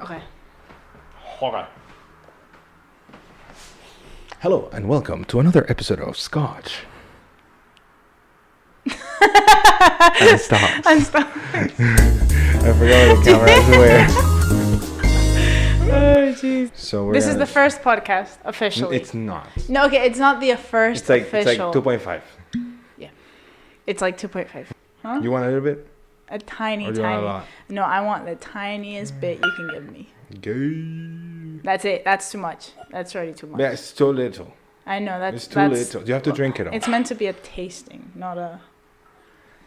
Okay. Okay. Hello and welcome to another episode of Scotch. And Stocks. And stop. I forgot where the camera is where. Oh, jeez. So This is the first podcast officially. It's not. No, okay, it's not the first official. It's like 2.5. Yeah. It's like 2.5. Huh? You want a little bit? A tiny. Or do you want a lot? No, I want the tiniest bit you can give me. Gay. That's it. That's too much. That's already too much. Yeah, it's too little. I know that's It's too little. You have to drink it all. It's meant to be a tasting, not a.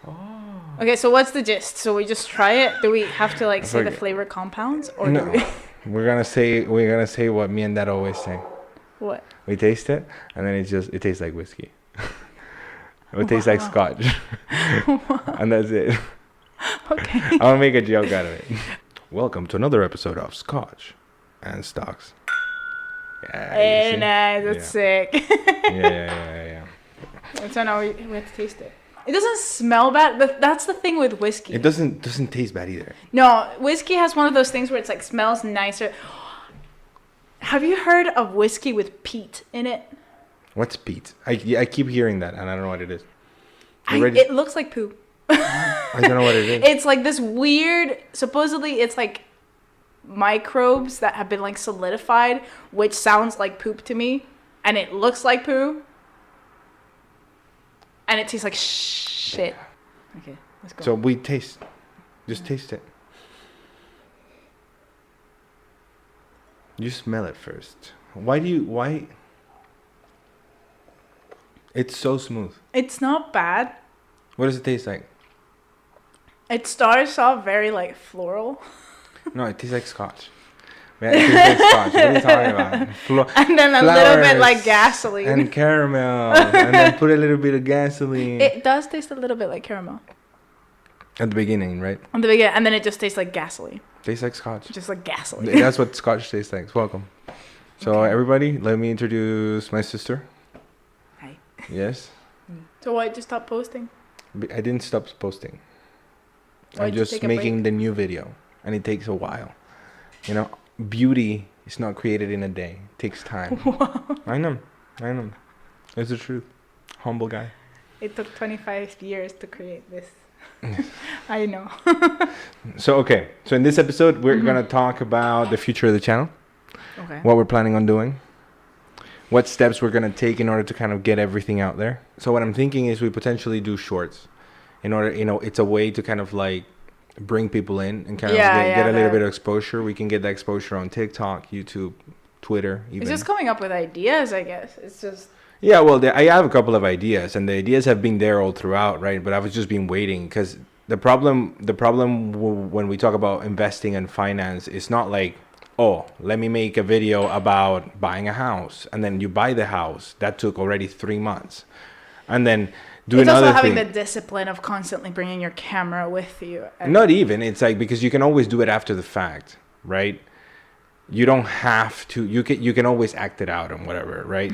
Oh. Okay, so what's the gist? So we just try it. Do we have to like say the flavor compounds, or No. do we? We're gonna say what me and Dad always say. What? We taste it, and then it tastes like whiskey. It tastes like Scotch, and that's it. Okay. I'm gonna make a joke out of it. Welcome to another episode of Scotch and Stocks. Yeah, Hey, nice. That's sick. Yeah. So now we have to taste it. It doesn't smell bad, but that's the thing with whiskey. It doesn't taste bad either. No, whiskey has one of those things where it's like smells nicer. Have you heard of whiskey with peat in it? What's peat? I keep hearing that, and I don't know what it is. It looks like poo. I don't know what it is. It's like this weird, supposedly it's like microbes that have been like solidified, which sounds like poop to me, and it looks like poo, and it tastes like shit. Okay, let's go. So we just taste it. You smell it first. Why? It's so smooth. It's not bad. What does it taste like? It starts off very like floral. No, it tastes like Scotch. Man, it tastes like Scotch. What are you talking about? And then a little bit like gasoline. And caramel. And then put a little bit of gasoline. It does taste a little bit like caramel. At the beginning, right? On the beginning, and then it just tastes like gasoline. Tastes like Scotch. Just like gasoline. That's what Scotch tastes like. Welcome. So Okay. everybody, let me introduce my sister. Hi. Yes. So why just stop posting? I didn't stop posting. Why'd I'm you just take a making the new video. And it takes a while. You know, beauty is not created in a day. It takes time. I know. It's the truth. Humble guy. It took 25 years to create this. I know. So in this episode, we're going to talk about the future of the channel. Okay. What we're planning on doing. What steps we're going to take in order to kind of get everything out there. So what I'm thinking is we potentially do shorts. In order, it's a way to kind of like bring people in and kind of get a little bit of exposure. We can get that exposure on TikTok, YouTube, Twitter, even. It's just coming up with ideas, I guess. It's just... Yeah, well, I have a couple of ideas, and the ideas have been there all throughout, right? But I've just been waiting because the problem when we talk about investing and finance is not like, oh, let me make a video about buying a house, and then you buy the house. That took already 3 months, and then do it's another also having thing. the discipline of constantly bringing your camera with you. Not even. It's like because you can always do it after the fact, right? You don't have to. You can always act it out and whatever, right?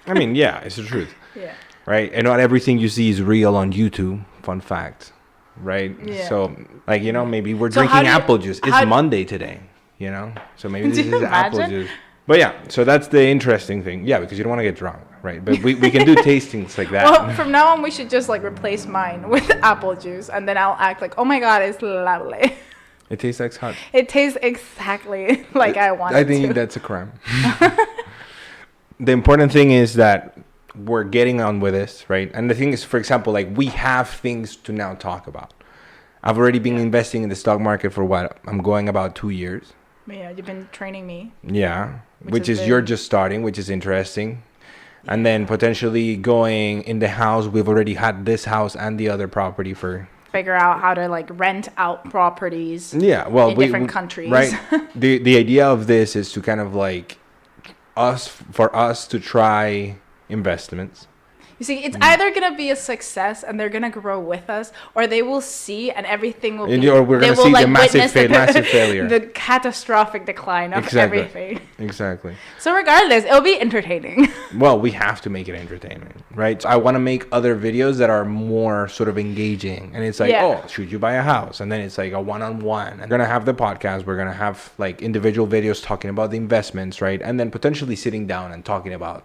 I mean, yeah, it's the truth. Yeah. Right? And not everything you see is real on YouTube. Fun fact. Right? Yeah. So, like, maybe we're So drinking apple juice. It's Monday today, So maybe this is apple juice. But yeah, so that's the interesting thing. Yeah, because you don't want to get drunk, right? But we can do tastings like that. Well, from now on, we should just like replace mine with apple juice, and then I'll act like, oh my God, it's lovely. It tastes like Scotch. It tastes exactly like I want it to. I think that's a crime. The important thing is that we're getting on with this, right? And the thing is, for example, like we have things to now talk about. I've already been investing in the stock market for what? I'm going about 2 years. Yeah, you've been training me. Yeah, which is you're just starting, which is interesting. Yeah. And then potentially going in the house. We've already had this house and the other property for... Figure out how to like rent out properties in different countries. Right. The idea of this is to kind of like... for us to try investments. You see, it's either going to be a success and they're going to grow with us, or they will see and everything will be... Or we're going to see the massive failure. The catastrophic decline of everything. Exactly. So regardless, it'll be entertaining. Well, we have to make it entertaining, right? So I want to make other videos that are more sort of engaging. And it's like, oh, should you buy a house? And then it's like a one-on-one. And we're going to have the podcast. We're going to have like individual videos talking about the investments, right? And then potentially sitting down and talking about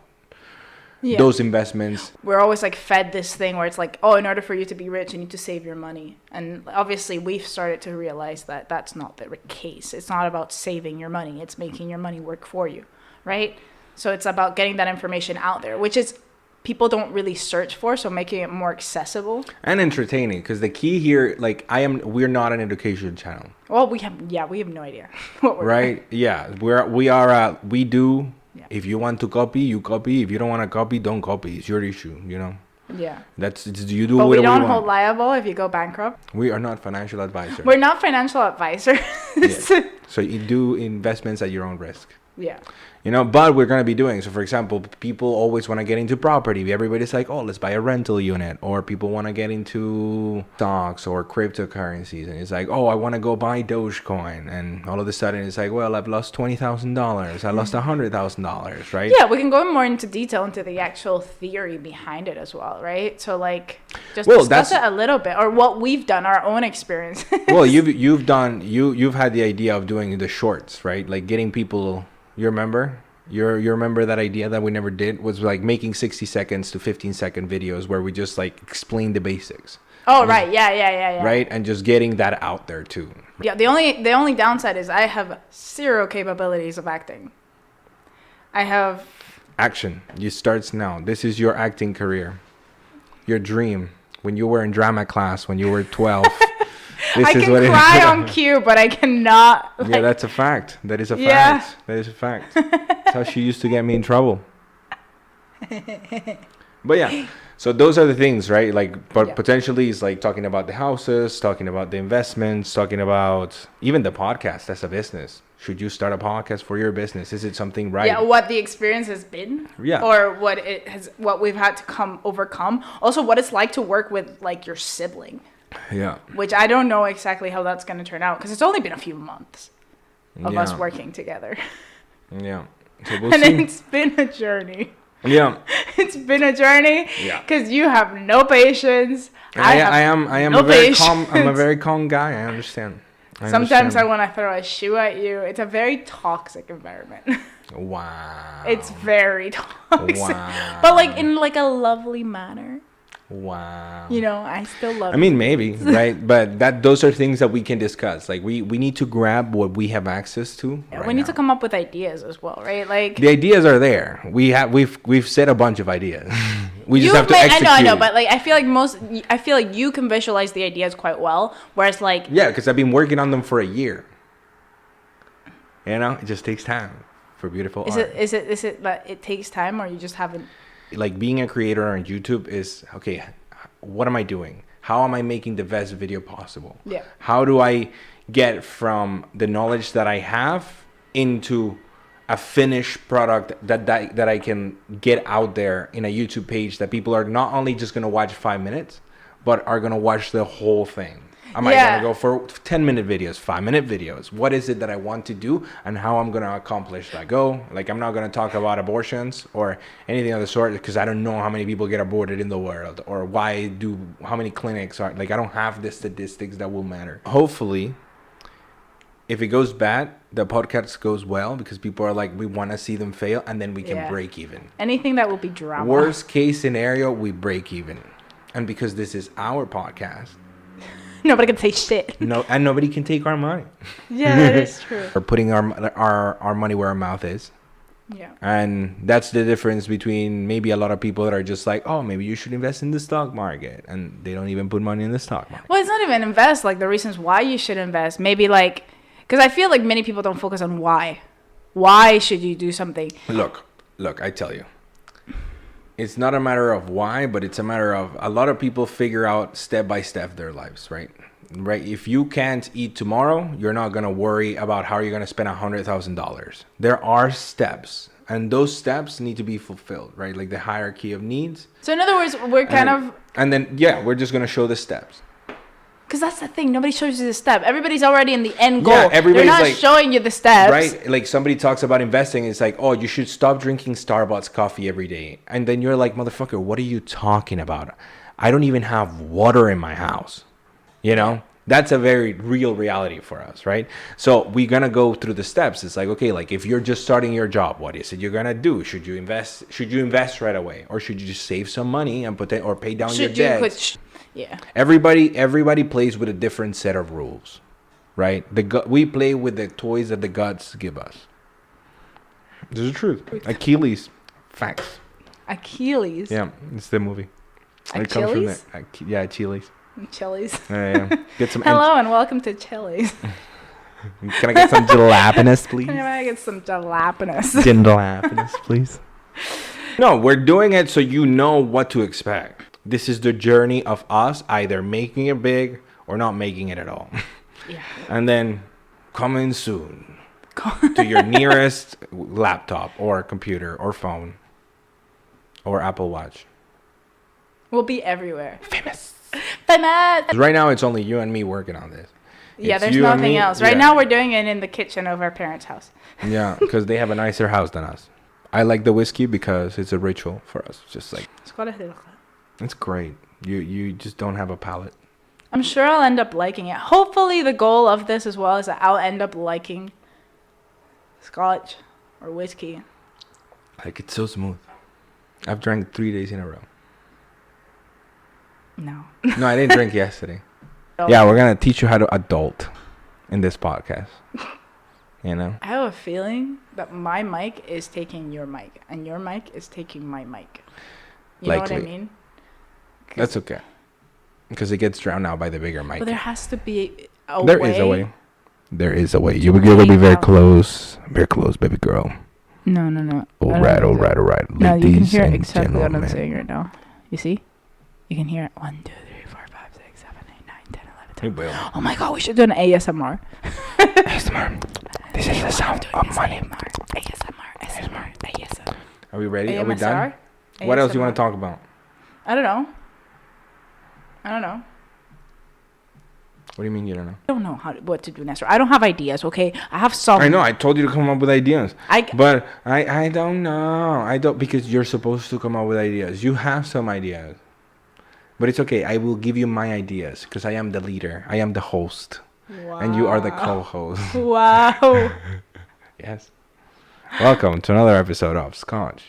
those investments. We're always like fed this thing where it's like, oh, in order for you to be rich, you need to save your money. And obviously we've started to realize that that's not the case. It's not about saving your money. It's making your money work for you, right? So it's about getting that information out there, which is people don't really search for. So making it more accessible and entertaining, because the key here, like we're not an education channel. Well, we have no idea what we're right. Yeah, we do. Yeah. If you want to copy, you copy. If you don't want to copy, don't copy. It's your issue, you know. Yeah. You do. But we don't hold liable if you go bankrupt. We are not financial advisors. We're not financial advisors. Yeah. So you do investments at your own risk. Yeah. You know, but we're going to be doing. So, for example, people always want to get into property. Everybody's like, oh, let's buy a rental unit. Or people want to get into stocks or cryptocurrencies. And it's like, oh, I want to go buy Dogecoin. And all of a sudden, it's like, well, I've lost $20,000. I lost $100,000, right? Yeah, we can go more into detail into the actual theory behind it as well, right? So, like, just discuss it a little bit. Or what we've done, our own experience. Well, you've had the idea of doing the shorts, right? Like getting people... You remember? You remember that idea that we never did was like making 60 seconds to 15-second videos where we just like explain the basics. Oh, right. Yeah. Right? And just getting that out there too. Yeah, the only downside is I have zero capabilities of acting. I have... Action. You starts now. This is your acting career. Your dream. When you were in drama class, when you were 12... I can cry on cue, but I cannot. Yeah, that's a fact. That is a fact. That is a fact. That's how she used to get me in trouble. But yeah, so those are the things, right? Like, but potentially it's like talking about the houses, talking about the investments, talking about even the podcast as a business. Should you start a podcast for your business? Is it something right? Yeah, what the experience has been. Yeah. Or what we've had to overcome. Also, what it's like to work with like your sibling. Yeah. Which I don't know exactly how that's going to turn out because it's only been a few months of us working together. Yeah. So we'll see. It's been a journey. Yeah. It's been a journey. Yeah. Because you have no patience. I am no a very calm. I'm a very calm guy. I understand. Sometimes I want to throw a shoe at you. It's a very toxic environment. Wow. It's very toxic. Wow. But like in like a lovely manner. Wow. You know, I still love I mean, maybe, right? But those are things that we can discuss. Like we need to grab what we have access to. Yeah, we need to come up with ideas as well, right? Like the ideas are there. We've said a bunch of ideas. We just have to execute. I know, but like I feel like you can visualize the ideas quite well, whereas like because I've been working on them for a year. You know, it just takes time for beautiful art. Is it that it takes time, or you just haven't? Like being a creator on YouTube is, okay, what am I doing? How am I making the best video possible? Yeah. How do I get from the knowledge that I have into a finished product that I can get out there in a YouTube page that people are not only just going to watch 5 minutes, but are going to watch the whole thing? Am I going to go for 10-minute videos, 5-minute videos? What is it that I want to do and how I'm going to accomplish that goal? Like, I'm not going to talk about abortions or anything of the sort because I don't know how many people get aborted in the world or how many clinics are. Like, I don't have the statistics that will matter. Hopefully, if it goes bad, the podcast goes well because people are like, we want to see them fail and then we can break even. Anything that will be drama. Worst case scenario, we break even. And because this is our podcast, nobody can say shit. No, and nobody can take our money. Yeah, that is true. We're putting our money where our mouth is. Yeah. And that's the difference between maybe a lot of people that are just like, oh, maybe you should invest in the stock market. And they don't even put money in the stock market. Well, it's not even invest. Like the reasons why you should invest. Maybe like, because I feel like many people don't focus on why. Why should you do something? Look, I tell you. it's not a matter of why, but it's a matter of a lot of people figure out step by step their lives, right? Right. If you can't eat tomorrow, you're not going to worry about how you're going to spend $100,000. There are steps, and those steps need to be fulfilled, right? Like the hierarchy of needs. So in other words, we're and then we're just going to show the steps. Because that's the thing. Nobody shows you the step. Everybody's already in the end goal. Yeah, everybody's They're not like, showing you the steps. Right? Like somebody talks about investing. It's like, oh, you should stop drinking Starbucks coffee every day. And then you're like, motherfucker, what are you talking about? I don't even have water in my house. You know? That's a very real reality for us, right? So we're going to go through the steps. It's like, okay, like if you're just starting your job, what is it you're going to do? Should you invest right away? Or should you just save some money and or pay down your debt? Yeah. Everybody plays with a different set of rules, right? We play with the toys that the gods give us. This is the truth. Achilles. Facts. Achilles? Yeah, it's the movie. Achilles? Achilles. Chili's. Yeah. Get some. Hello and welcome to Chili's. Can I get some jalapenos, please? Can I get some jalapenos? Jalapenos, please. No, we're doing it so you know what to expect. This is the journey of us either making it big or not making it at all. Yeah. And then coming soon to your nearest laptop or computer or phone or Apple Watch. We'll be everywhere. Famous. Right now, it's only you and me working on this. Yeah, It's there's you and nothing me. else. Right Yeah. now, we're doing it in the kitchen of our parents' house. Yeah, because they have a nicer house than us. I like the whiskey because it's a ritual for us. Just like, it's great. You just don't have a palate. I'm sure I'll end up liking it. Hopefully, the goal of this as well is that I'll end up liking scotch or whiskey. Like, it's so smooth. I've drank 3 days in a row. No. No, I didn't drink yesterday. Oh. Yeah, we're going to teach you how to adult in this podcast. You know? I have a feeling that my mic is taking your mic, and your mic is taking my mic. You know what I mean? That's okay. Because it gets drowned out by the bigger mic. But there has to be a way. There is a way. There is a way. You're going to be very close. Very close, baby girl. No. All right. No, you can hear and exactly what I'm gentlemen. saying right now. You see? You can hear it. 1, 2, 3, 4, 5, 6, 7, 8, 9, 10, 11, 12. We will. Oh my god, we should do an ASMR. ASMR. This is the sound of money. ASMR. Are we ready? Are we done? What else do you want to talk about? I don't know. What do you mean you don't know? I don't know what to do next. I don't have ideas, okay? I have some. I know. I told you to come up with ideas. I don't know. I don't, because you're supposed to come up with ideas. You have some ideas. But it's okay. I will give you my ideas because I am the leader. I am the host. Wow. And you are the co-host. Wow. Yes. Welcome to another episode of Scotch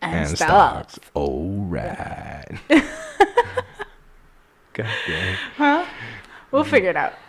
And Stocks. All right. God damn. Huh? We'll figure it out.